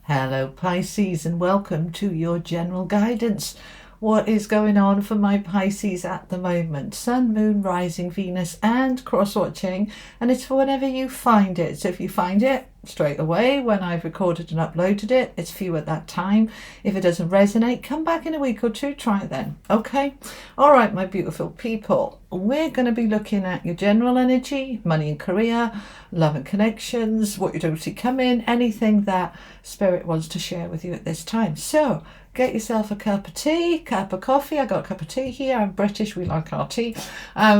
Hello Pisces, and welcome to your general guidance. What is going on for my Pisces at the moment? Sun, Moon, Rising, Venus and cross-watching, and it's for whenever you find it. So if you find it straight away when I've recorded and uploaded it, it's for you at that time. If it doesn't resonate, come back in a week or two, try it then. Okay? All right, my beautiful people. We're going to be looking at your general energy, money and career, love and connections, what you don't see coming, anything that Spirit wants to share with you at this time. So get yourself a cup of tea, cup of coffee. I got a cup of tea here. I'm British, we like our tea.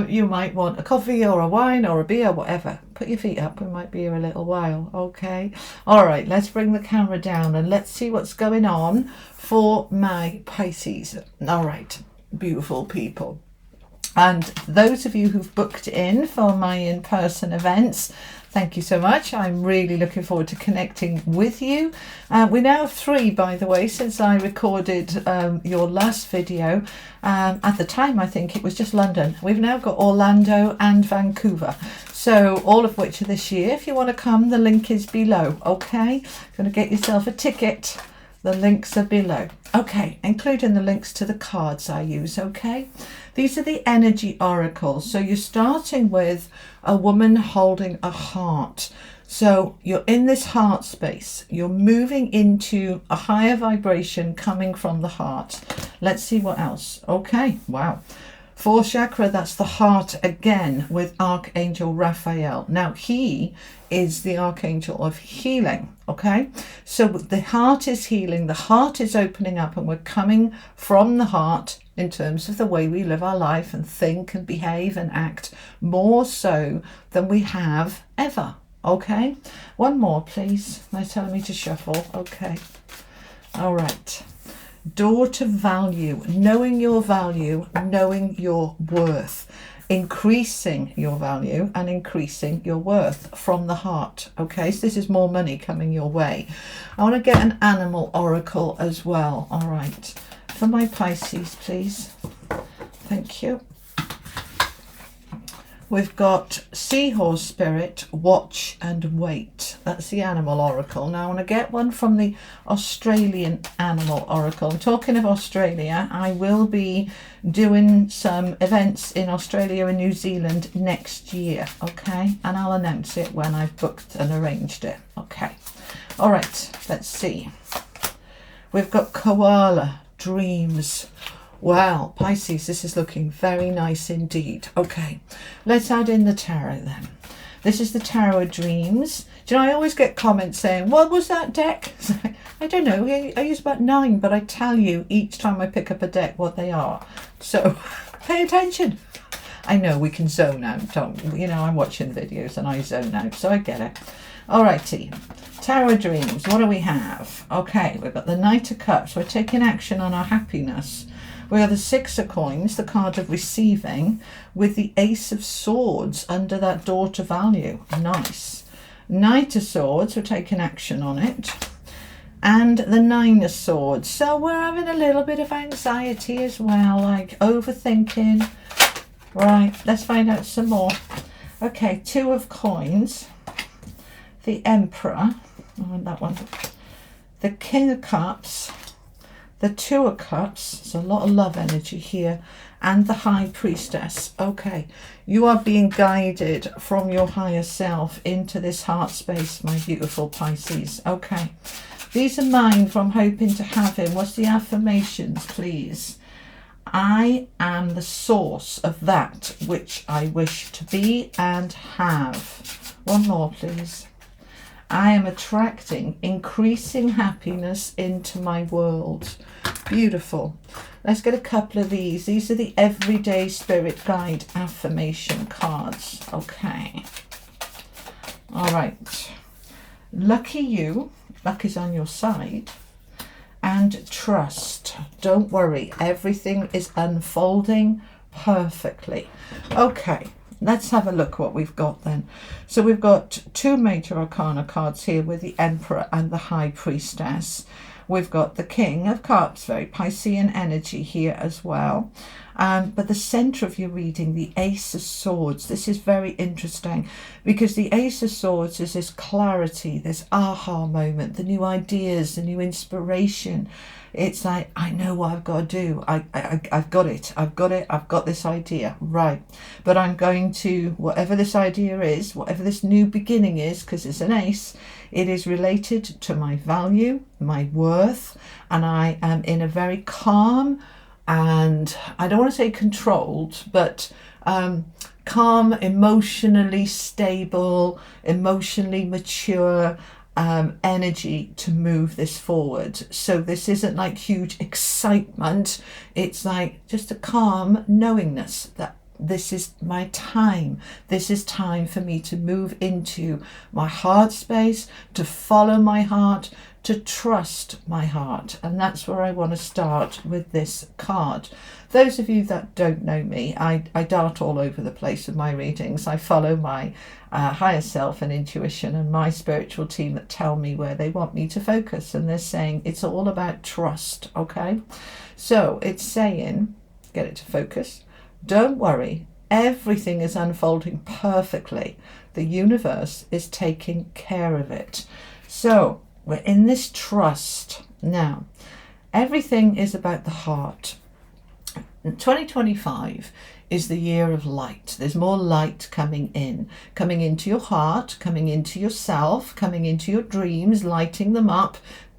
You might want a coffee or a wine or a beer, whatever. Put your feet up, we might be here a little while, okay? All right, let's bring the camera down and let's see what's going on for my Pisces. All right, beautiful people. And those of you who've booked in for my in-person events, thank you so much. I'm really looking forward to connecting with you. We now have 3, by the way, since I recorded your last video. At the time, I think it was just London. We've now got Orlando and Vancouver. So all of which are this year. If you want to come, the link is below, okay? If you want to get yourself a ticket, the links are below. Okay, including the links to the cards I use, okay? These are the energy oracles. So you're starting with a woman holding a heart. So you're in this heart space. You're moving into a higher vibration coming from the heart. Let's see what else. Okay, wow. 4th chakra, that's the heart again with Archangel Raphael. Now he is the Archangel of healing, okay? So the heart is healing, the heart is opening up, and we're coming from the heart in terms of the way we live our life and think and behave and act, more so than we have ever, okay? One more, please. They're telling me to shuffle, okay. All right. Door to value, knowing your value, knowing your worth, increasing your value and increasing your worth from the heart. Okay, so this is more money coming your way. I want to get an animal oracle as well. All right, for my Pisces, please. Thank you. We've got Seahorse Spirit, Watch and Wait. That's the animal oracle. Now I want to get one from the Australian animal oracle. I'm talking of Australia. I will be doing some events in Australia and New Zealand next year, okay? And I'll announce it when I've booked and arranged it, okay? All right, let's see. We've got Koala, Dreams. Wow, Pisces, this is looking very nice indeed. Okay, let's add in the tarot then. This is the Tarot of Dreams. Do you know, I always get comments saying, what was that deck? I don't know, I use about 9, but I tell you each time I pick up a deck what they are. So pay attention. I know we can zone out, don't we? You know, I'm watching videos and I zone out, so I get it. Alrighty, Tarot of Dreams, what do we have? Okay, we've got the Knight of Cups. We're taking action on our happiness. We have the 6 of Coins, the card of receiving, with the Ace of Swords under that door to value. Nice. Knight of Swords, we're taking action on it. And the 9 of Swords. So we're having a little bit of anxiety as well, like overthinking. Right, let's find out some more. Okay, 2 of Coins. The Emperor. I want that one. The King of Cups. The 2 of Cups, there's a lot of love energy here, and the High Priestess. Okay, you are being guided from your higher self into this heart space, my beautiful Pisces. Okay, these are mine from Hoping to Have Him. What's the affirmations, please? I am the source of that which I wish to be and have. One more, please. I am attracting increasing happiness into my world. Beautiful. Let's get a couple of these. These are the Everyday Spirit Guide affirmation cards. Okay. All right. Lucky you. Luck is on your side. And trust. Don't worry. Everything is unfolding perfectly. Okay. Let's have a look what we've got then. So we've got 2 major arcana cards here with the Emperor and the High Priestess. We've got the King of Cups, very Piscean energy here as well. But the center of your reading, the Ace of Swords, this is very interesting because the Ace of Swords is this clarity, this aha moment, the new ideas, the new inspiration. It's like, I know what I've got to do. I've got it. I've got this idea. Right. But I'm going to, whatever this idea is, whatever this new beginning is, because it's an ace, it is related to my value, my worth, and I am in a very calm and I don't want to say controlled, but calm, emotionally stable, emotionally mature energy to move this forward. So this isn't like huge excitement. It's like just a calm knowingness that this is my time. This is time for me to move into my heart space, to follow my heart, to trust my heart. And that's where I want to start with this card. Those of you that don't know me, I dart all over the place with my readings. I follow my higher self and intuition and my spiritual team that tell me where they want me to focus. And they're saying it's all about trust, okay? So it's saying, get it to focus, don't worry, everything is unfolding perfectly. The universe is taking care of it. So we're in this trust. Now, everything is about the heart. 2025 is the year of light. There's more light coming into your heart, coming into yourself, coming into your dreams, lighting them up,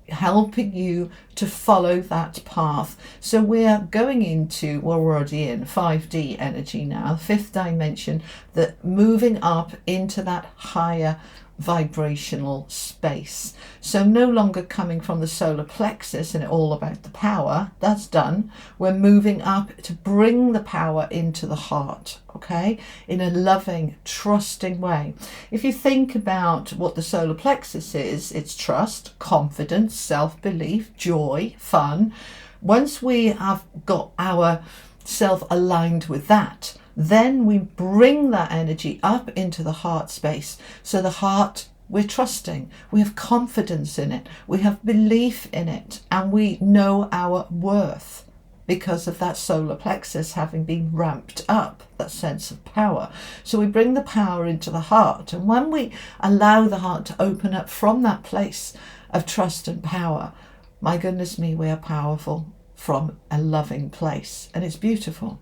helping you to follow that path. So we're going into, well, we're already in 5D energy now, fifth dimension, that moving up into that higher vibrational space. So no longer coming from the solar plexus and all about the power, that's done. We're moving up to bring the power into the heart, okay, in a loving, trusting way. If you think about what the solar plexus is, it's trust, confidence, self-belief, joy, fun. Once we have got our self aligned with that, then we bring that energy up into the heart space. So the heart, we're trusting, we have confidence in it, we have belief in it, and we know our worth because of that solar plexus having been ramped up, that sense of power. So we bring the power into the heart. And when we allow the heart to open up from that place of trust and power, my goodness me, we are powerful from a loving place, and it's beautiful.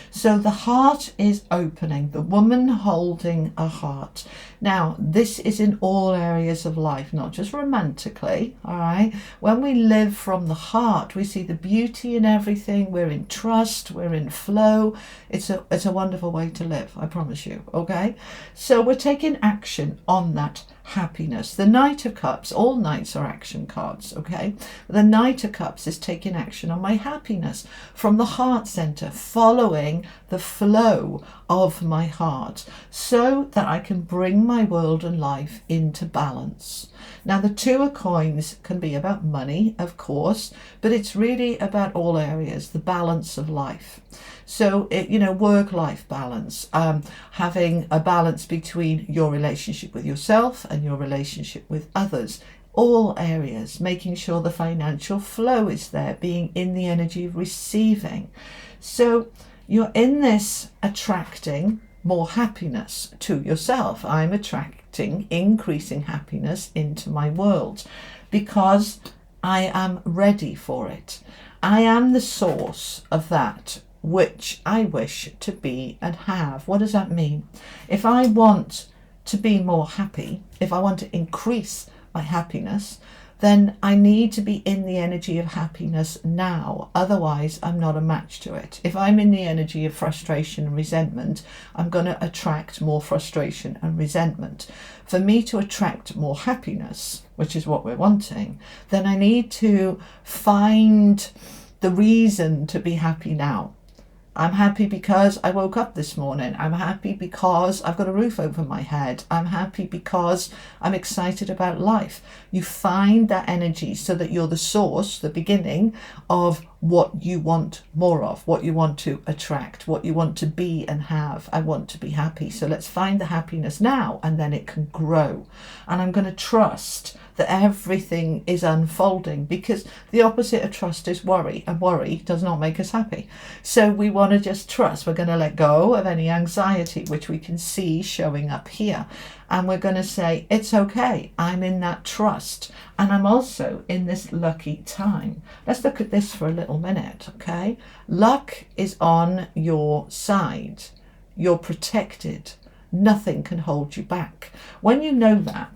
So the heart is opening, the woman holding a heart. Now, this is in all areas of life, not just romantically, all right? When we live from the heart, we see the beauty in everything. We're in trust, we're in flow. It's a wonderful way to live, I promise you, okay? So we're taking action on that happiness. The Knight of Cups, all knights are action cards, okay? The Knight of Cups is taking action on my happiness from the heart center, following the flow of my heart so that I can bring my world and life into balance. Now, the Two of Coins can be about money, of course, but it's really about all areas, the balance of life. So, work-life balance, having a balance between your relationship with yourself and your relationship with others, all areas, making sure the financial flow is there, being in the energy of receiving. So you're in this attracting more happiness to yourself. I'm attracting increasing happiness into my world because I am ready for it. I am the source of that which I wish to be and have. What does that mean? If I want to be more happy, if I want to increase my happiness, then I need to be in the energy of happiness now. Otherwise, I'm not a match to it. If I'm in the energy of frustration and resentment, I'm going to attract more frustration and resentment. For me to attract more happiness, which is what we're wanting, then I need to find the reason to be happy now. I'm happy because I woke up this morning. I'm happy because I've got a roof over my head. I'm happy because I'm excited about life. You find that energy so that you're the source, the beginning of what you want more of, what you want to attract, what you want to be and have. I want to be happy. So let's find the happiness now, and then it can grow. And I'm going to trust that everything is unfolding, because the opposite of trust is worry, and worry does not make us happy. So we want to just trust. We're going to let go of any anxiety, which we can see showing up here. And we're going to say, it's okay, I'm in that trust, and I'm also in this lucky time. Let's look at this for a little minute, okay? Luck is on your side. You're protected. Nothing can hold you back. When you know that,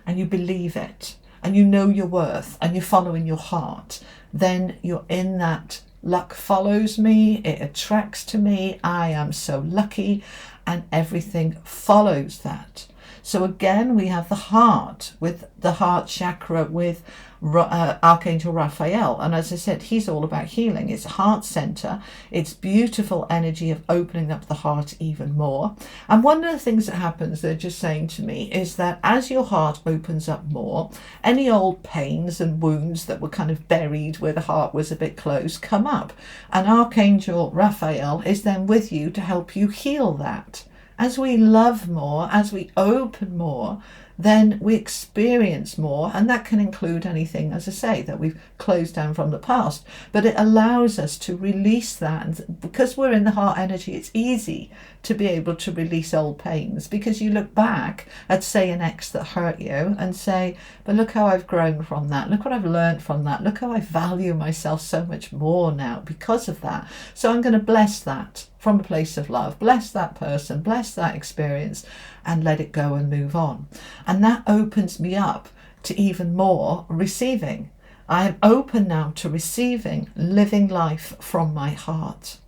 and you believe it, and you know your worth, and you're following your heart, then you're in that luck follows me, it attracts to me, I am so lucky, and everything follows that. So again, we have the heart, with the heart chakra, with Archangel Raphael. And as I said, he's all about healing. It's heart center. It's beautiful energy of opening up the heart even more. And one of the things that happens, they're just saying to me, is that as your heart opens up more, any old pains and wounds that were kind of buried where the heart was a bit closed come up. And Archangel Raphael is then with you to help you heal that. As we love more, as we open more, then we experience more, and that can include anything, as I say, that we've closed down from the past. But it allows us to release that, and because we're in the heart energy, it's easy to be able to release old pains, because you look back at, say, an ex that hurt you and say, but look how I've grown from that, look what I've learned from that, look how I value myself so much more now because of that. So I'm going to bless that from a place of love, bless that person, bless that experience, and let it go and move on. And that opens me up to even more receiving. I am open now to receiving, living life from my heart.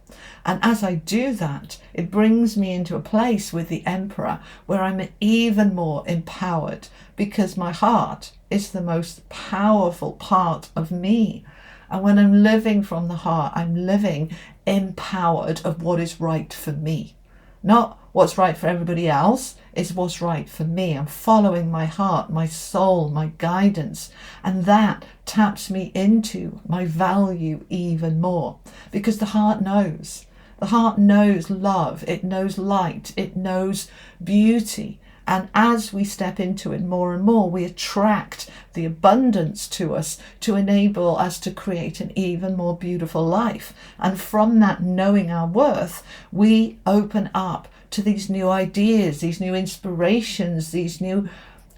And as I do that, it brings me into a place with the Emperor where I'm even more empowered, because my heart is the most powerful part of me. And when I'm living from the heart, I'm living empowered of what is right for me. Not what's right for everybody else, is what's right for me. I'm following my heart, my soul, my guidance. And that taps me into my value even more, because the heart knows. The heart knows love, it knows light, it knows beauty. And as we step into it more and more, we attract the abundance to us to enable us to create an even more beautiful life. And from that knowing our worth, we open up to these new ideas, these new inspirations, these new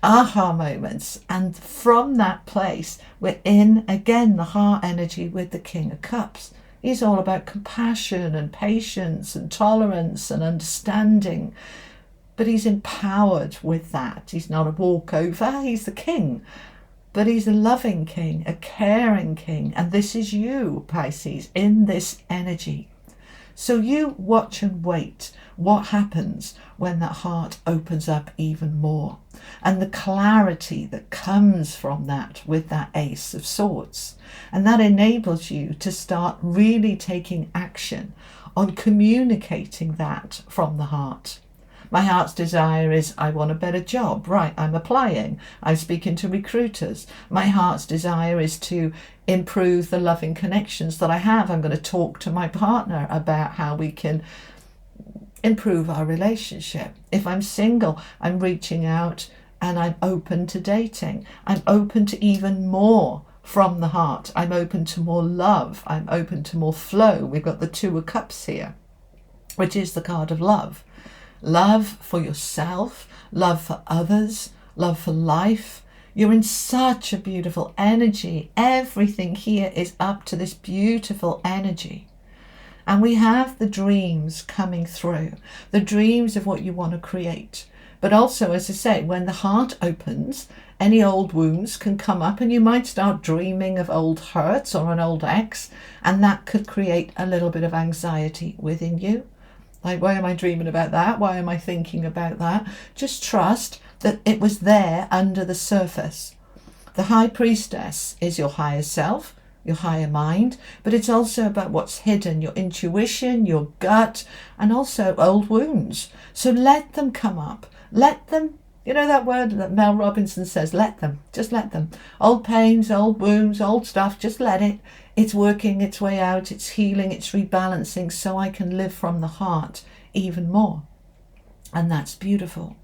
aha moments. And from that place, we're in, again, the heart energy with the King of Cups. He's all about compassion and patience and tolerance and understanding. But he's empowered with that. He's not a walkover, he's the king. But he's a loving king, a caring king. And this is you, Pisces, in this energy. So you watch and wait what happens when that heart opens up even more. And the clarity that comes from that with that Ace of Swords. And that enables you to start really taking action on communicating that from the heart. My heart's desire is, I want a better job. Right, I'm applying. I'm speaking to recruiters. My heart's desire is to improve the loving connections that I have. I'm going to talk to my partner about how we can improve our relationship. If I'm single, I'm reaching out and I'm open to dating. I'm open to even more from the heart. I'm open to more love. I'm open to more flow. We've got the Two of Cups here, which is the card of love. Love for yourself, love for others, love for life. You're in such a beautiful energy. Everything here is up to this beautiful energy. And we have the dreams coming through, the dreams of what you want to create. But also, as I say, when the heart opens, any old wounds can come up and you might start dreaming of old hurts or an old ex, and that could create a little bit of anxiety within you. Like, why am I dreaming about that? Why am I thinking about that? Just trust that it was there under the surface. The High Priestess is your higher self, your higher mind, but it's also about what's hidden, your intuition, your gut, and also old wounds. So let them come up. Let them, you know that word that Mel Robinson says, let them, just let them. Old pains, old wounds, old stuff, just let it. It's working its way out, it's healing, it's rebalancing, so I can live from the heart even more. And that's beautiful.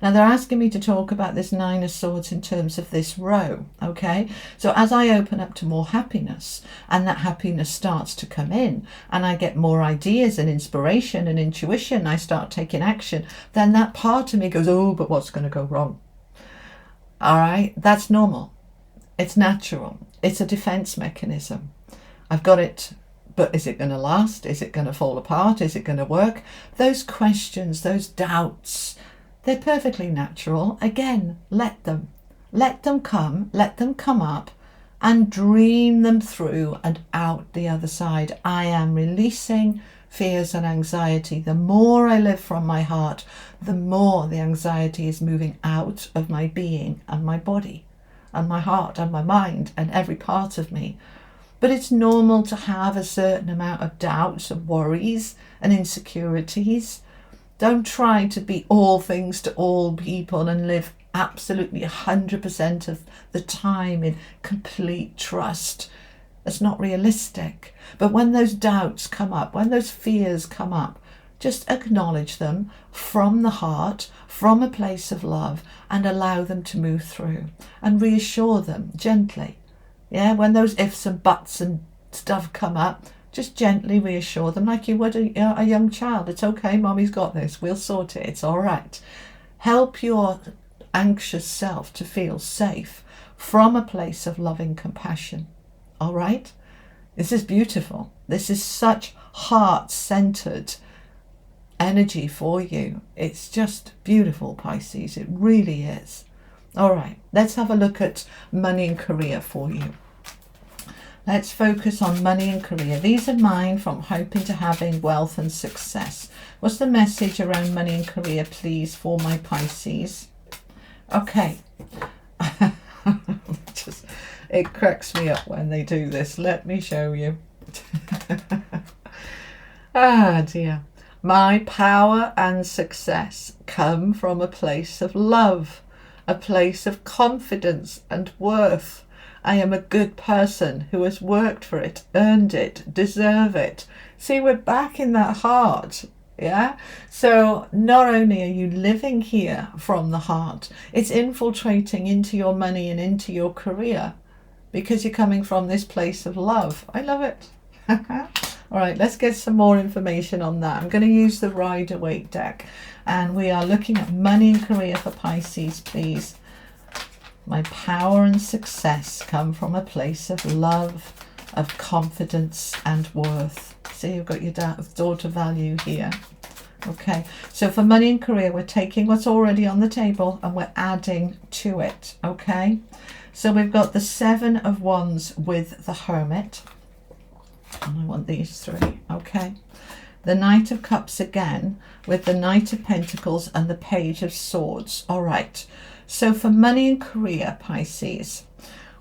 Now they're asking me to talk about this Nine of Swords in terms of this row, okay? So as I open up to more happiness, and that happiness starts to come in, and I get more ideas and inspiration and intuition, I start taking action, then that part of me goes, oh, but what's going to go wrong? All right, that's normal. It's natural. It's a defense mechanism. I've got it, but is it going to last? Is it going to fall apart? Is it going to work? Those questions, those doubts, they're perfectly natural. Again, let them come, let them come up, and dream them through and out the other side. I am releasing fears and anxiety. The more I live from my heart, the more the anxiety is moving out of my being and my body and my heart and my mind and every part of me. But it's normal to have a certain amount of doubts and worries and insecurities. Don't try to be all things to all people and live absolutely 100% of the time in complete trust. It's not realistic. But when those doubts come up, when those fears come up, just acknowledge them from the heart, from a place of love, and allow them to move through, and reassure them gently. Yeah, when those ifs and buts and stuff come up, just gently reassure them like you would a young child. It's okay, mommy's got this, we'll sort it, it's all right. Help your anxious self to feel safe from a place of loving compassion. All right? This is beautiful. This is such heart-centered energy for you. It's just beautiful, Pisces. It really is. All right, let's have a look at money and career for you. Let's focus on money and career. These are mine from hoping to having wealth and success. What's the message around money and career, please, for my Pisces? Okay. It cracks me up when they do this. Let me show you. Ah, dear. My power and success come from a place of love, a place of confidence and worth. I am a good person who has worked for it, earned it, deserve it. See, we're back in that heart. Yeah. So not only are you living here from the heart, it's infiltrating into your money and into your career because you're coming from this place of love. I love it. All right, let's get some more information on that. I'm going to use the Rider-Waite deck, and we are looking at money and career for Pisces, please. My power and success come from a place of love, of confidence and worth. See, you've got your daughter value here. Okay, so for money and career, we're taking what's already on the table and we're adding to it. Okay, so we've got the Seven of Wands with the Hermit. And I want these three. Okay, the Knight of Cups again with the Knight of Pentacles and the Page of Swords. All right, so for money and career, Pisces,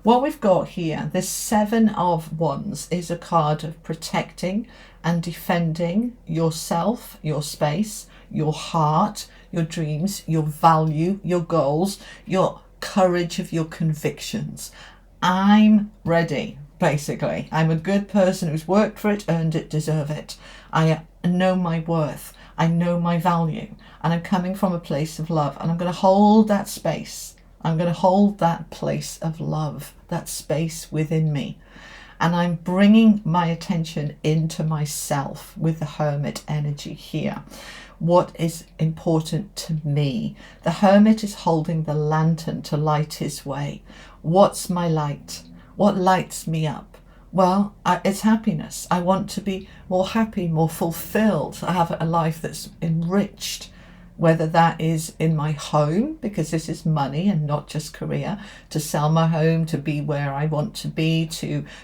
what we've got here, this Seven of Wands, is a card of protecting and defending yourself, your space, your heart, your dreams, your value, your goals, your courage of your convictions. I'm ready, basically. I'm a good person who's worked for it, earned it, deserve it. I know my worth. I know my value. And I'm coming from a place of love. And I'm going to hold that space. I'm going to hold that place of love, that space within me. And I'm bringing my attention into myself with the Hermit energy here. What is important to me? The Hermit is holding the lantern to light his way. What's my light? What lights me up? Well, it's happiness. I want to be more happy, more fulfilled. I have a life that's enriched, whether that is in my home, because this is money and not just career, to sell my home, to be where I want to be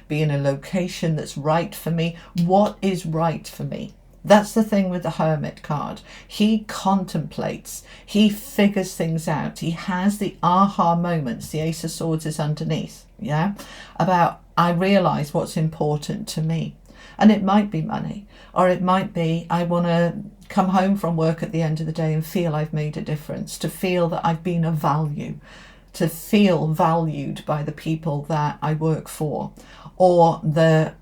in a location that's right for me. What is right for me? That's the thing with the Hermit card. He contemplates, he figures things out. He has the aha moments. The Ace of Swords is underneath, yeah? About, I realize what's important to me. And it might be money, or it might be I want to come home from work at the end of the day and feel I've made a difference, to feel that I've been of value, to feel valued by the people that I work for, or the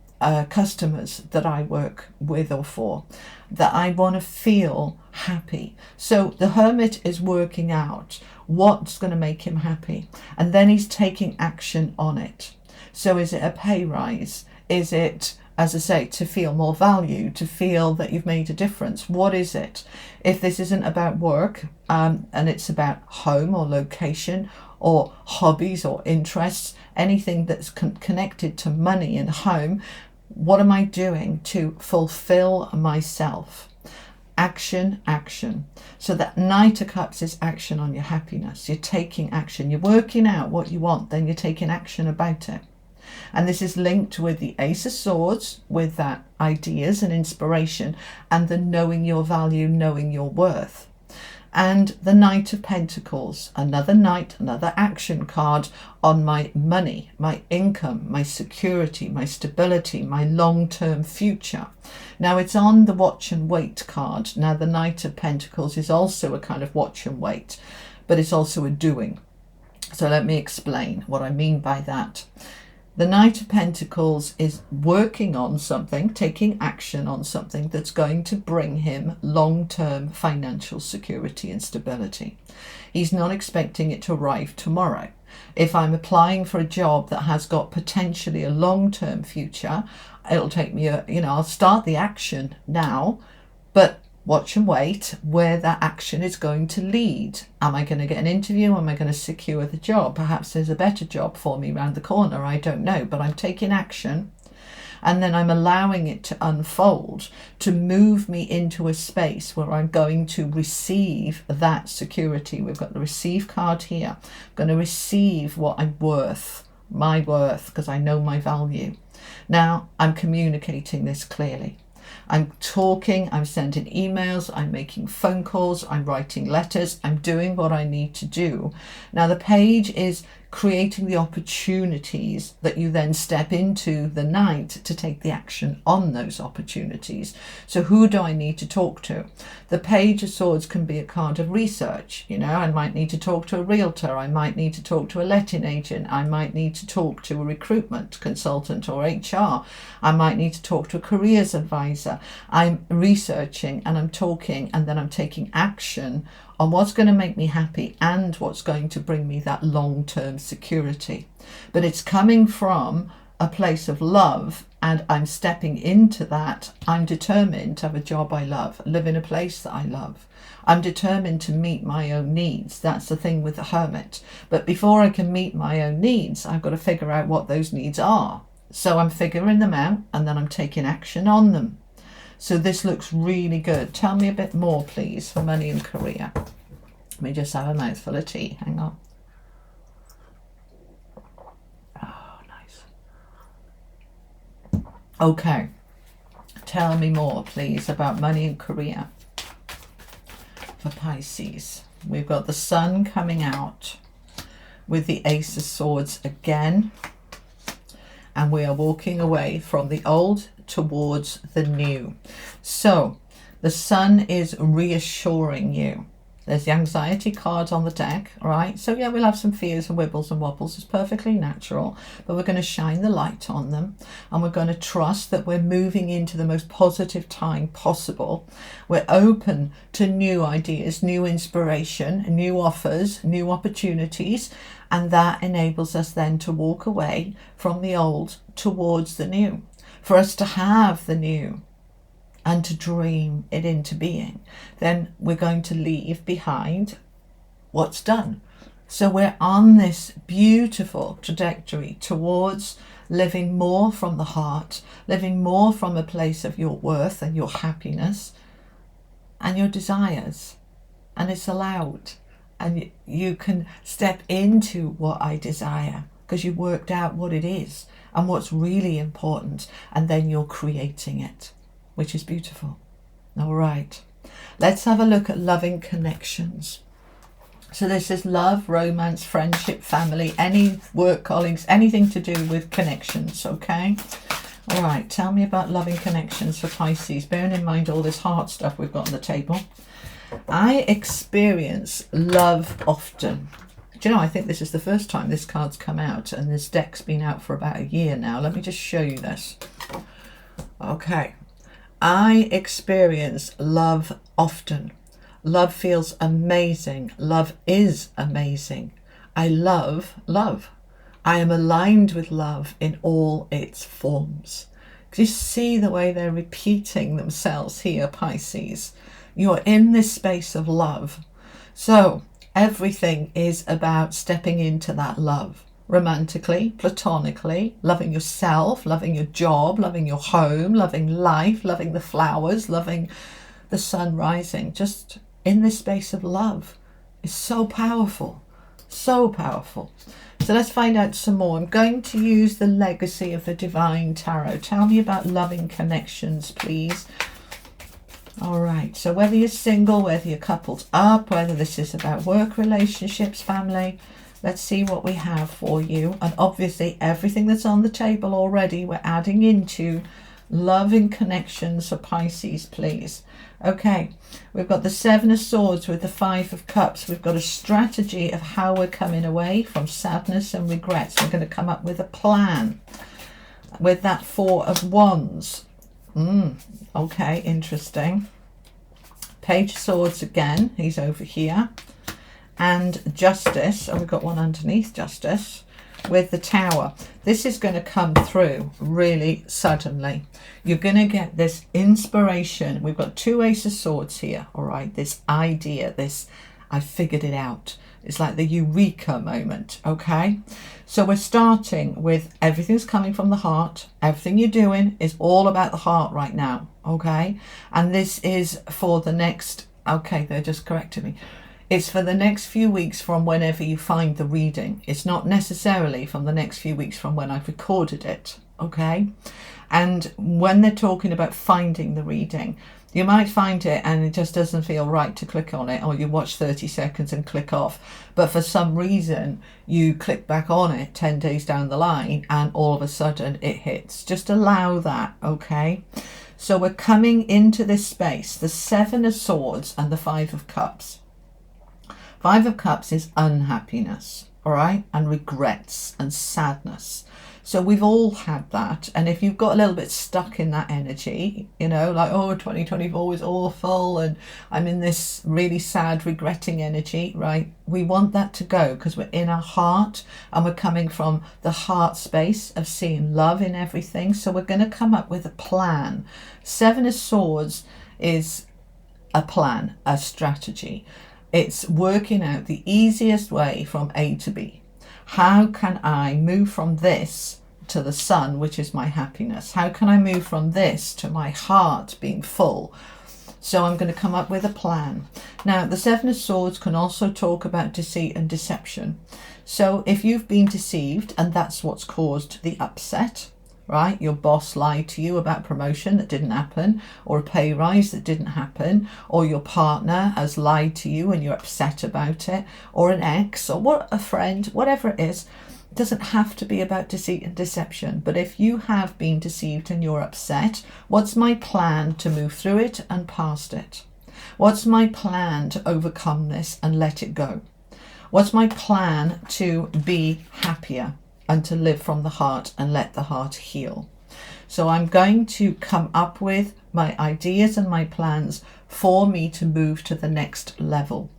customers that I work with or for, that I want to feel happy. So the Hermit is working out what's going to make him happy, and then he's taking action on it. So is it a pay rise? Is it, as I say, to feel more value, to feel that you've made a difference? What is it? If this isn't about work, and it's about home or location or hobbies or interests, anything that's connected to money and home, what am I doing to fulfill myself? Action, action. So that Knight of Cups is action on your happiness. You're taking action. You're working out what you want, then you're taking action about it. And this is linked with the Ace of Swords, with that ideas and inspiration, and the knowing your value, knowing your worth. And the Knight of Pentacles, another knight, another action card on my money, my income, my security, my stability, my long-term future. Now it's on the watch and wait card. Now the Knight of Pentacles is also a kind of watch and wait, but it's also a doing. So let me explain what I mean by that. The Knight of Pentacles is working on something, taking action on something that's going to bring him long-term financial security and stability. He's not expecting it to arrive tomorrow. If I'm applying for a job that has got potentially a long-term future, it'll take me I'll start the action now, but watch and wait where that action is going to lead. Am I going to get an interview? Am I going to secure the job? Perhaps there's a better job for me around the corner. I don't know, but I'm taking action, and then I'm allowing it to unfold to move me into a space where I'm going to receive that security. We've got the receive card here. I'm going to receive what I'm worth, my worth, because I know my value. Now I'm communicating this clearly. I'm talking, I'm sending emails, I'm making phone calls, I'm writing letters, I'm doing what I need to do. Now the page is creating the opportunities that you then step into the night to take the action on those opportunities. So who do I need to talk to? The Page of Swords can be a card of research. I might need to talk to a realtor, I might need to talk to a letting agent, I might need to talk to a recruitment consultant or HR, I might need to talk to a careers advisor. I'm researching and I'm talking, and then I'm taking action on what's going to make me happy and what's going to bring me that long-term security. But it's coming from a place of love, and I'm stepping into that. I'm determined to have a job I love, live in a place that I love. I'm determined to meet my own needs. That's the thing with the Hermit. But before I can meet my own needs, I've got to figure out what those needs are. So I'm figuring them out, and then I'm taking action on them. So this looks really good. Tell me a bit more, please, for money and career. Let me just have a mouthful of tea. Hang on. Oh, nice. Okay. Tell me more, please, about money and career for Pisces. We've got the Sun coming out with the Ace of Swords again. And we are walking away from the old towards the new. So the Sun is reassuring you. There's the anxiety cards on the deck, right? So yeah, we'll have some fears and wibbles and wobbles. It's perfectly natural, but we're going to shine the light on them, and we're going to trust that we're moving into the most positive time possible. We're open to new ideas, new inspiration, new offers, new opportunities, and that enables us then to walk away from the old towards the new, for us to have the new and to dream it into being. Then we're going to leave behind what's done. So we're on this beautiful trajectory towards living more from the heart, living more from a place of your worth and your happiness and your desires. And it's allowed. And you can step into what I desire because you worked out what it is and what's really important, and then you're creating it, which is beautiful. All right, let's have a look at loving connections. So this is love, romance, friendship, family, any work colleagues, anything to do with connections, okay? All right, tell me about loving connections for Pisces, bearing in mind all this heart stuff we've got on the table. I experience love often. Do you know, I think this is the first time this card's come out, and this deck's been out for about a year now. Let me just show you this. Okay. I experience love often. Love feels amazing. Love is amazing. I love love. I am aligned with love in all its forms. Do you see the way they're repeating themselves here, Pisces? You're in this space of love. So everything is about stepping into that love. Romantically, platonically, loving yourself, loving your job, loving your home, loving life, loving the flowers, loving the sun rising. Just in this space of love is so powerful, so powerful. So let's find out some more. I'm going to use the legacy of the Divine Tarot. Tell me about loving connections, please. All right, so whether you're single, whether you're coupled up, whether this is about work, relationships, family, let's see what we have for you. And obviously everything that's on the table already, we're adding into loving connections for Pisces, please. Okay, we've got the Seven of Swords with the Five of Cups. We've got a strategy of how we're coming away from sadness and regrets. We're going to come up with a plan with that Four of Wands. Okay, interesting. Page of Swords again, he's over here. And Justice, we've got one underneath Justice, with the Tower. This is going to come through really suddenly. You're going to get this inspiration. We've got two Ace of Swords here, all right? This idea, this, I figured it out. It's like the eureka moment, okay? So we're starting with everything's coming from the heart. Everything you're doing is all about the heart right now, okay? And this is for the next, okay, they just corrected me. It's for the next few weeks from whenever you find the reading. It's not necessarily from the next few weeks from when I've recorded it, okay? And when they're talking about finding the reading, you might find it and it just doesn't feel right to click on it, or you watch 30 seconds and click off. But for some reason, you click back on it 10 days down the line and all of a sudden it hits. Just allow that, okay? So we're coming into this space, the Seven of Swords and the Five of Cups. Five of Cups is unhappiness, all right, and regrets and sadness. So we've all had that. And if you've got a little bit stuck in that energy, you know, like, oh, 2024 was awful and I'm in this really sad, regretting energy, right? We want that to go because we're in our heart and we're coming from the heart space of seeing love in everything. So we're going to come up with a plan. Seven of Swords is a plan, a strategy. It's working out the easiest way from A to B. How can I move from this to the sun, which is my happiness? How can I move from this to my heart being full? So I'm going to come up with a plan. Now, the Seven of Swords can also talk about deceit and deception. So if you've been deceived and that's what's caused the upset, right? Your boss lied to you about promotion that didn't happen, or a pay rise that didn't happen, or your partner has lied to you and you're upset about it, or an ex, or what, a friend, whatever it is. It doesn't have to be about deceit and deception, but if you have been deceived and you're upset, what's my plan to move through it and past it? What's my plan to overcome this and let it go? What's my plan to be happier and to live from the heart and let the heart heal? So I'm going to come up with my ideas and my plans for me to move to the next level.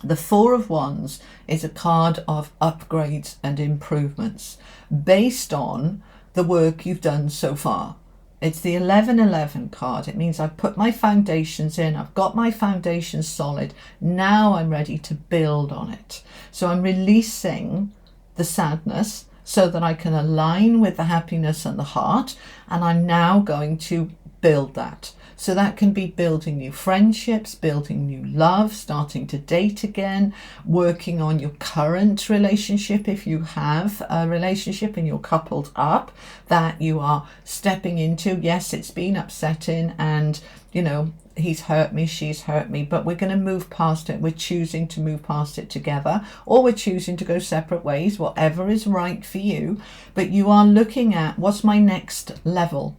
The Four of Wands is a card of upgrades and improvements based on the work you've done so far. It's the 1111 card. It means I've put my foundations in. I've got my foundations solid. Now I'm ready to build on it. So I'm releasing the sadness so that I can align with the happiness and the heart. And I'm now going to build that. So that can be building new friendships, building new love, starting to date again, working on your current relationship if you have a relationship and you're coupled up, that you are stepping into. Yes, it's been upsetting and, you know, he's hurt me, she's hurt me, but we're going to move past it. We're choosing to move past it together, or we're choosing to go separate ways, whatever is right for you. But you are looking at what's my next level.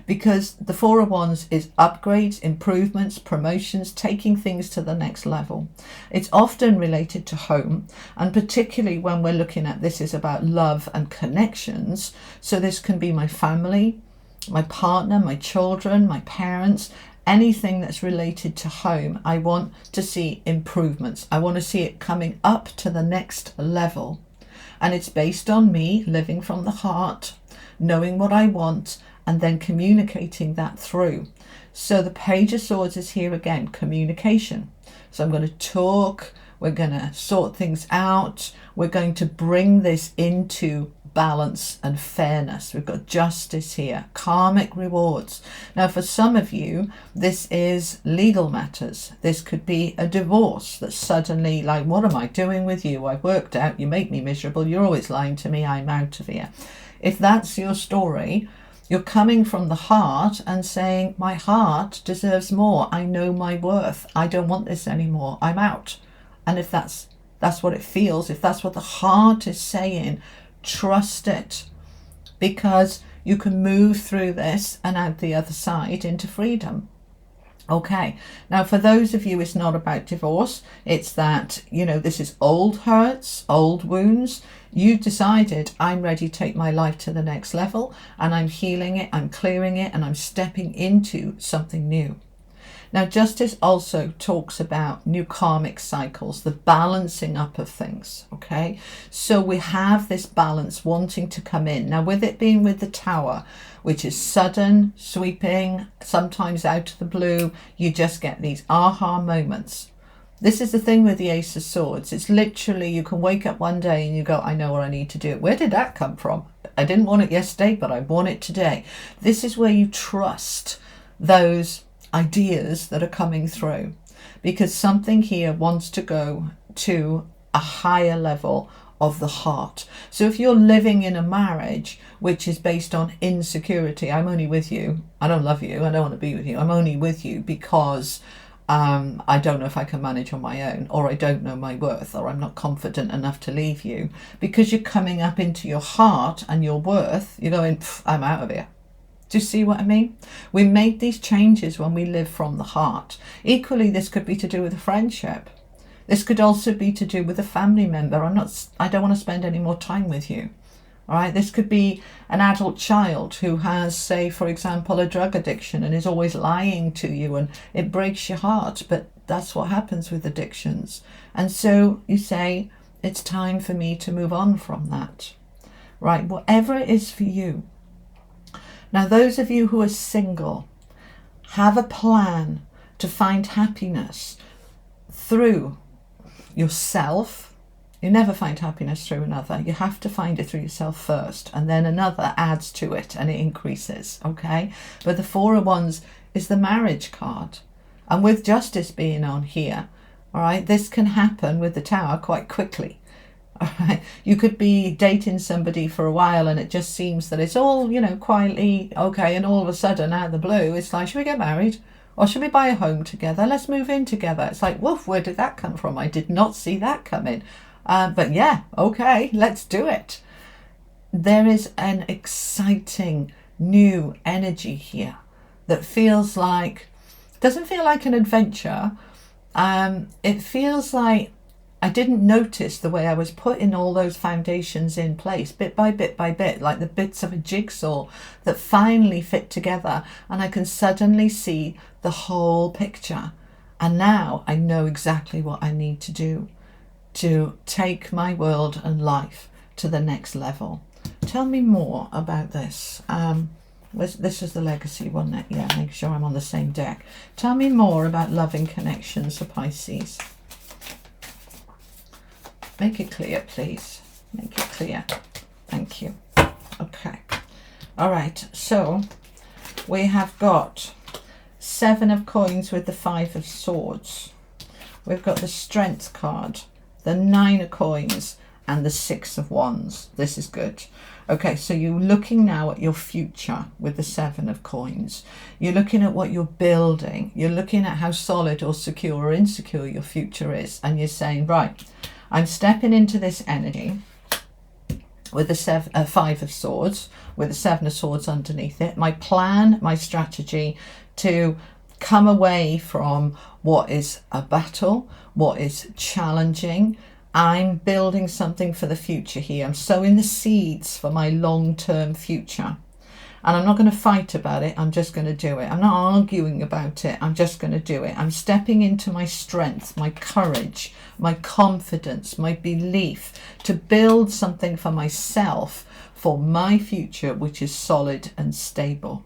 Because the Four of Wands is upgrades, improvements, promotions, taking things to the next level. It's often related to home, and particularly when we're looking at this is about love and connections. So this can be my family, my partner, my children, my parents, anything that's related to home. I want to see improvements. I want to see it coming up to the next level. And it's based on me living from the heart, knowing what I want, and then communicating that through. So the Page of Swords is here again, communication. So I'm going to talk, we're going to sort things out, we're going to bring this into balance and fairness. We've got justice here, karmic rewards. Now for some of you, this is legal matters. This could be a divorce that's suddenly like, what am I doing with you? I've worked out, you make me miserable, you're always lying to me, I'm out of here. If that's your story, you're coming from the heart and saying, my heart deserves more. I know my worth. I don't want this anymore. I'm out. And if that's what it feels, if that's what the heart is saying, trust it, because you can move through this and out the other side into freedom. Okay, now for those of you, it's not about divorce. It's that, this is old hurts, old wounds. You decided, I'm ready to take my life to the next level, and I'm healing it, I'm clearing it, and I'm stepping into something new. Now, justice also talks about new karmic cycles, the balancing up of things, okay? So we have this balance wanting to come in. Now, with it being with the Tower, which is sudden, sweeping, sometimes out of the blue, you just get these aha moments. This is the thing with the Ace of Swords. It's literally, you can wake up one day and you go, I know what I need to do. Where did that come from? I didn't want it yesterday, but I want it today. This is where you trust those ideas that are coming through, because something here wants to go to a higher level of the heart. So if you're living in a marriage which is based on insecurity, I'm only with you, I don't love you, I don't want to be with you, I'm only with you because I don't know if I can manage on my own, or I don't know my worth, or I'm not confident enough to leave you, because you're coming up into your heart and your worth, you're going, I'm out of here. Do you see what I mean? We make these changes when we live from the heart. Equally, this could be to do with a friendship. This could also be to do with a family member. I don't want to spend any more time with you. All right. This could be an adult child who has, say, for example, a drug addiction and is always lying to you, and it breaks your heart. But that's what happens with addictions. And so you say, it's time for me to move on from that. Right. Whatever it is for you. Now, those of you who are single, have a plan to find happiness through yourself. You never find happiness through another. You have to find it through yourself first, and then another adds to it and it increases, okay? But the Four of Wands is the marriage card. And with justice being on here, all right, this can happen with the Tower quite quickly. Right. You could be dating somebody for a while and it just seems that it's all, quietly okay, and all of a sudden out of the blue it's like, should we get married? Or should we buy a home together? Let's move in together. It's like, woof, where did that come from? I did not see that coming. But yeah, okay, let's do it. There is an exciting new energy here that feels like, doesn't feel like an adventure. It feels like I didn't notice the way I was putting all those foundations in place, bit by bit by bit, like the bits of a jigsaw that finally fit together, and I can suddenly see the whole picture. And now I know exactly what I need to do to take my world and life to the next level. Tell me more about this. This is the legacy one. Yeah, make sure I'm on the same deck. Tell me more about loving connections for Pisces. Make it clear, please. Make it clear. Thank you. Okay. All right. So we have got 7 of coins with the 5 of swords. We've got the strength card, the 9 of coins, and the 6 of wands. This is good. Okay, so you're looking now at your future with the 7 of coins. You're looking at what you're building. You're looking at how solid or secure or insecure your future is. And you're saying, right, I'm stepping into this energy with the 5 of swords, with the 7 of swords underneath it. My plan, my strategy to come away from what is a battle, what is challenging. I'm building something for the future here. I'm sowing the seeds for my long-term future. And I'm not going to fight about it. I'm just going to do it. I'm not arguing about it. I'm just going to do it. I'm stepping into my strength, my courage, my confidence, my belief to build something for myself, for my future, which is solid and stable.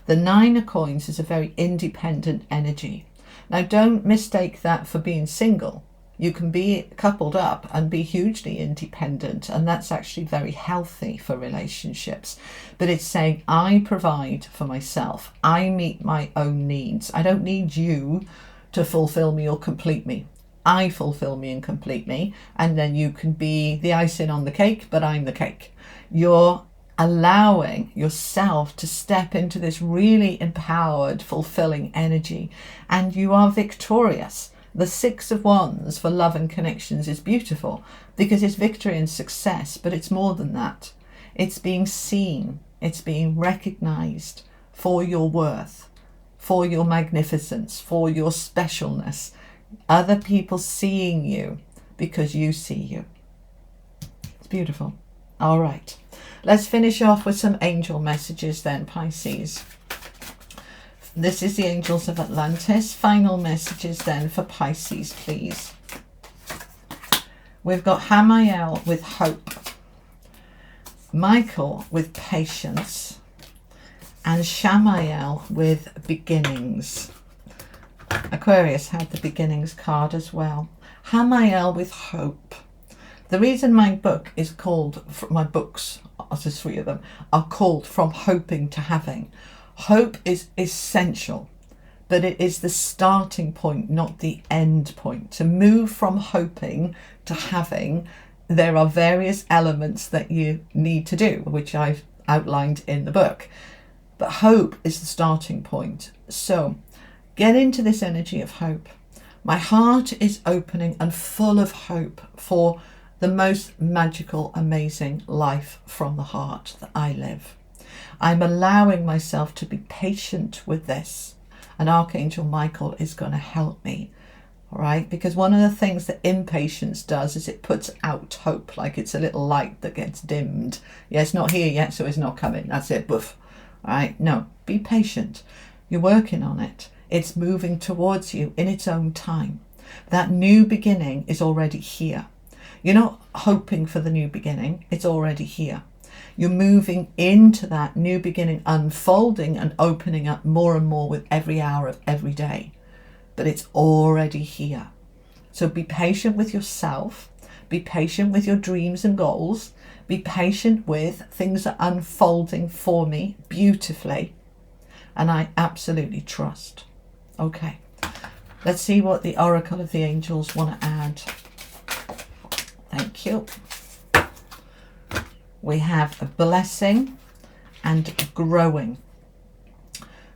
The Nine of Coins is a very independent energy. Now, don't mistake that for being single. You can be coupled up and be hugely independent, and that's actually very healthy for relationships. But it's saying, I provide for myself. I meet my own needs. I don't need you to fulfill me or complete me. I fulfill me and complete me, and then you can be the icing on the cake, but I'm the cake. You're allowing yourself to step into this really empowered, fulfilling energy, and you are victorious. The Six of Wands for love and connections is beautiful because it's victory and success, but it's more than that. It's being seen, it's being recognized for your worth, for your magnificence, for your specialness. Other people seeing you because you see you. It's beautiful. All right, let's finish off with some angel messages then, Pisces. This is the Angels of Atlantis. Final messages then for Pisces, please. We've got Hamael with hope, Michael with patience, and Shamael with beginnings. Aquarius had the beginnings card as well. Hamael with hope. The reason my book is called, my books, there's 3 of them, are called From Hoping to Having. Hope is essential, but it is the starting point, not the end point. To move from hoping to having, there are various elements that you need to do, which I've outlined in the book. But hope is the starting point. So get into this energy of hope. My heart is opening and full of hope for the most magical, amazing life from the heart that I live. I'm allowing myself to be patient with this, and Archangel Michael is going to help me, all right? Because one of the things that impatience does is it puts out hope, like it's a little light that gets dimmed. Yeah, it's not here yet, so it's not coming. That's it, boof. All right? No, be patient. You're working on it. It's moving towards you in its own time. That new beginning is already here. You're not hoping for the new beginning. It's already here. You're moving into that new beginning, unfolding and opening up more and more with every hour of every day. But it's already here. So be patient with yourself. Be patient with your dreams and goals. Be patient with things that are unfolding for me beautifully. And I absolutely trust. Okay. Let's see what the Oracle of the Angels want to add. Thank you. We have a blessing and growing.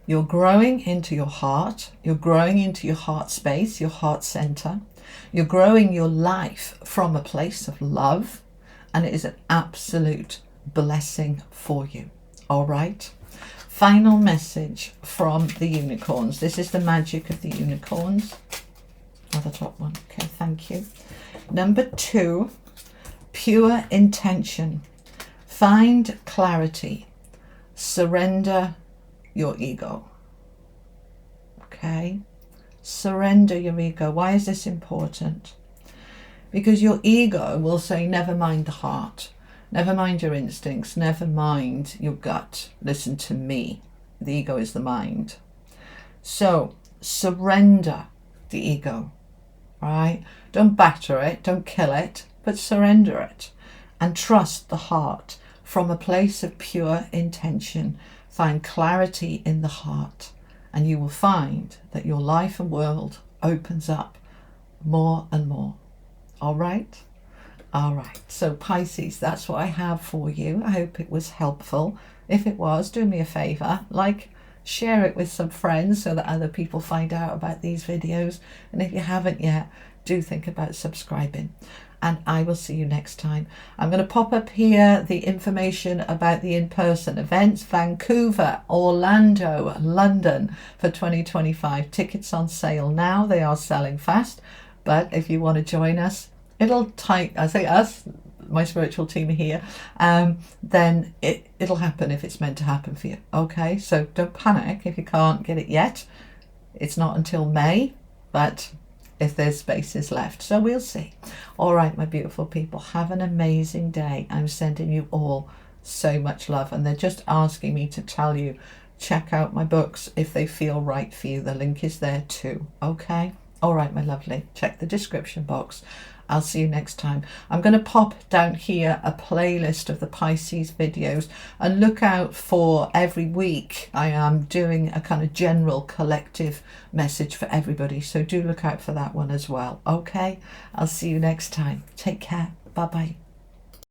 You're growing into your heart. You're growing into your heart space, your heart center. You're growing your life from a place of love. And it is an absolute blessing for you. All right. Final message from the unicorns. This is the magic of the unicorns. Oh, the top one. Okay, thank you. Number 2, pure intention. Find clarity. Surrender your ego. Okay? Surrender your ego. Why is this important? Because your ego will say, never mind the heart. Never mind your instincts. Never mind your gut. Listen to me. The ego is the mind. So, surrender the ego. Right? Don't batter it. Don't kill it. But surrender it. And trust the heart. From a place of pure intention, find clarity in the heart, and you will find that your life and world opens up more and more. All right? All right. So Pisces, that's what I have for you. I hope it was helpful. If it was, do me a favor, share it with some friends so that other people find out about these videos. And if you haven't yet, do think about subscribing. And I will see you next time. I'm going to pop up here the information about the in-person events. Vancouver, Orlando, London for 2025. Tickets on sale now. They are selling fast. But if you want to join us, it'll take, I say us, my spiritual team are here, then it'll happen if it's meant to happen for you. Okay, so don't panic if you can't get it yet. It's not until May, but if there's spaces left, so we'll see. All right, my beautiful people, have an amazing day. I'm sending you all so much love, and they're just asking me to tell you, check out my books if they feel right for you. The link is there too. Okay, all right, my lovely, check the description box. I'll see you next time. I'm going to pop down here a playlist of the Pisces videos, and look out for every week I am doing a kind of general collective message for everybody, so do look out for that one as well. Okay, I'll see you next time. Take care. Bye bye.